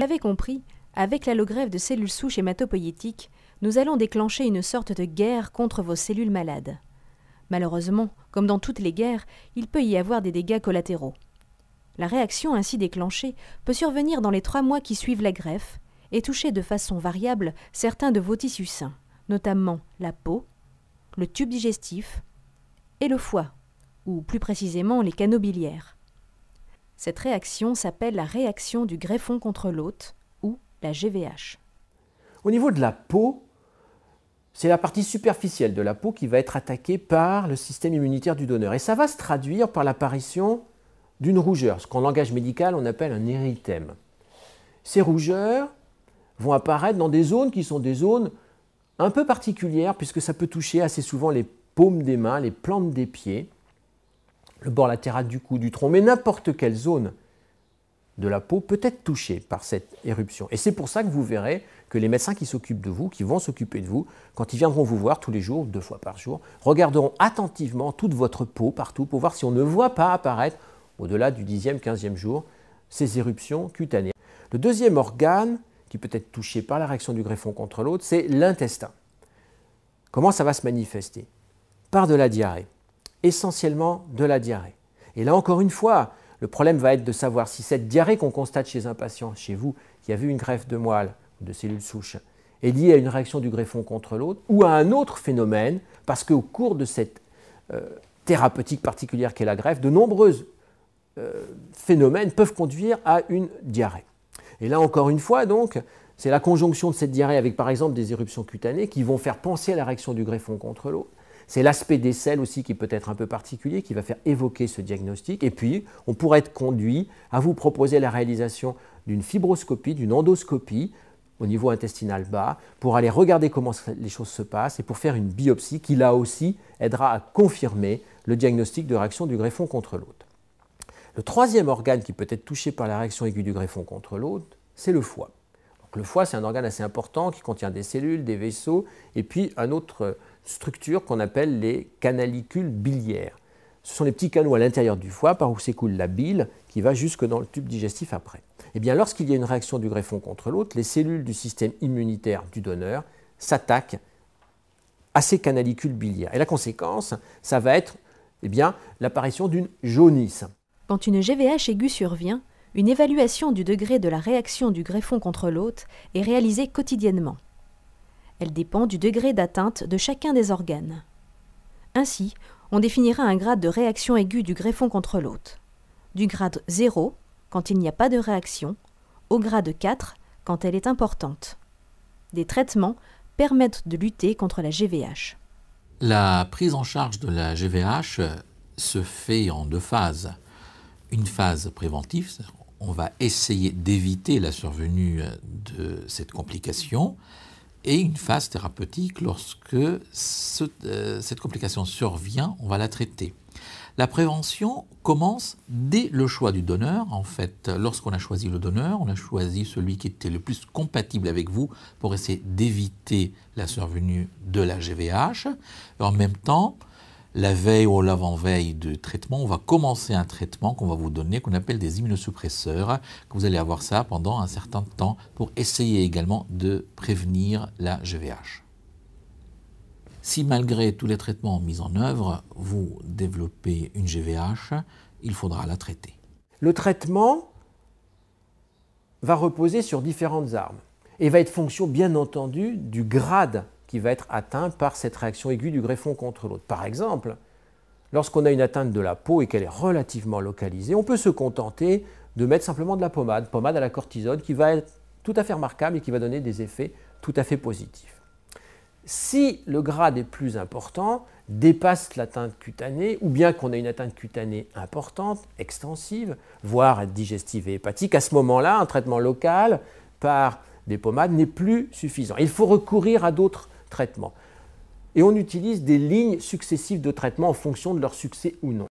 l'avez compris, avec l'allogreffe de cellules souches hématopoïétiques, nous allons déclencher une sorte de guerre contre vos cellules malades. Malheureusement, comme dans toutes les guerres, il peut y avoir des dégâts collatéraux. La réaction ainsi déclenchée peut survenir dans les 3 mois qui suivent la greffe et toucher de façon variable certains de vos tissus sains, notamment la peau, le tube digestif et le foie, ou plus précisément les canaux biliaires. Cette réaction s'appelle la réaction du greffon contre l'hôte, ou la GVH. Au niveau de la peau, c'est la partie superficielle de la peau qui va être attaquée par le système immunitaire du donneur. Et ça va se traduire par l'apparition d'une rougeur, ce qu'en langage médical on appelle un érythème. Ces rougeurs vont apparaître dans des zones qui sont des zones un peu particulières, puisque ça peut toucher assez souvent les paumes des mains, les plantes des pieds, le bord latéral du cou, du tronc, mais n'importe quelle zone de la peau peut être touchée par cette éruption. Et c'est pour ça que vous verrez que les médecins qui s'occupent de vous, qui vont s'occuper de vous, quand ils viendront vous voir tous les jours, 2 fois par jour, regarderont attentivement toute votre peau partout pour voir si on ne voit pas apparaître, au-delà du 10e, 15e jour, ces éruptions cutanées. Le deuxième organe qui peut être touché par la réaction du greffon contre l'hôte, c'est l'intestin. Comment ça va se manifester? Par de la diarrhée, essentiellement de la diarrhée. Et là encore une fois, le problème va être de savoir si cette diarrhée qu'on constate chez un patient, chez vous, qui a vu une greffe de moelle ou de cellules souches, est liée à une réaction du greffon contre l'hôte ou à un autre phénomène, parce qu'au cours de cette thérapeutique particulière qu'est la greffe, de nombreux phénomènes peuvent conduire à une diarrhée. Et là encore une fois, donc, c'est la conjonction de cette diarrhée avec par exemple des éruptions cutanées qui vont faire penser à la réaction du greffon contre l'hôte. C'est l'aspect des selles aussi qui peut être un peu particulier, qui va faire évoquer ce diagnostic. Et puis, on pourrait être conduit à vous proposer la réalisation d'une fibroscopie, d'une endoscopie au niveau intestinal bas, pour aller regarder comment les choses se passent et pour faire une biopsie qui, là aussi, aidera à confirmer le diagnostic de réaction du greffon contre l'hôte. Le troisième organe qui peut être touché par la réaction aiguë du greffon contre l'hôte, c'est le foie. Donc, le foie, c'est un organe assez important qui contient des cellules, des vaisseaux, et puis une autre structure qu'on appelle les canalicules biliaires. Ce sont les petits canaux à l'intérieur du foie par où s'écoule la bile qui va jusque dans le tube digestif après. Eh bien, lorsqu'il y a une réaction du greffon contre l'hôte, les cellules du système immunitaire du donneur s'attaquent à ces canalicules biliaires. Et la conséquence, ça va être l'apparition d'une jaunisse. Quand une GVH aiguë survient, une évaluation du degré de la réaction du greffon contre l'hôte est réalisée quotidiennement. Elle dépend du degré d'atteinte de chacun des organes. Ainsi, on définira un grade de réaction aiguë du greffon contre l'hôte. Du grade 0, quand il n'y a pas de réaction, au grade 4, quand elle est importante. Des traitements permettent de lutter contre la GVH. La prise en charge de la GVH se fait en 2 phases. Une phase préventive, on va essayer d'éviter la survenue de cette complication, et une phase thérapeutique, lorsque cette complication survient, on va la traiter. La prévention commence dès le choix du donneur. En fait, lorsqu'on a choisi le donneur, on a choisi celui qui était le plus compatible avec vous pour essayer d'éviter la survenue de la GVH. En même temps, la veille ou l'avant-veille de traitement, on va commencer un traitement qu'on va vous donner, qu'on appelle des immunosuppresseurs, que vous allez avoir ça pendant un certain temps pour essayer également de prévenir la GVH. Si malgré tous les traitements mis en œuvre, vous développez une GVH, il faudra la traiter. Le traitement va reposer sur différentes armes et va être fonction, bien entendu, du grade qui va être atteint par cette réaction aiguë du greffon contre l'hôte. Par exemple, lorsqu'on a une atteinte de la peau et qu'elle est relativement localisée, on peut se contenter de mettre simplement de la pommade à la cortisone, qui va être tout à fait remarquable et qui va donner des effets tout à fait positifs. Si le grade est plus important, dépasse l'atteinte cutanée, ou bien qu'on a une atteinte cutanée importante, extensive, voire digestive et hépatique, à ce moment-là, un traitement local par des pommades n'est plus suffisant. Il faut recourir à d'autres traitements. Et on utilise des lignes successives de traitement en fonction de leur succès ou non.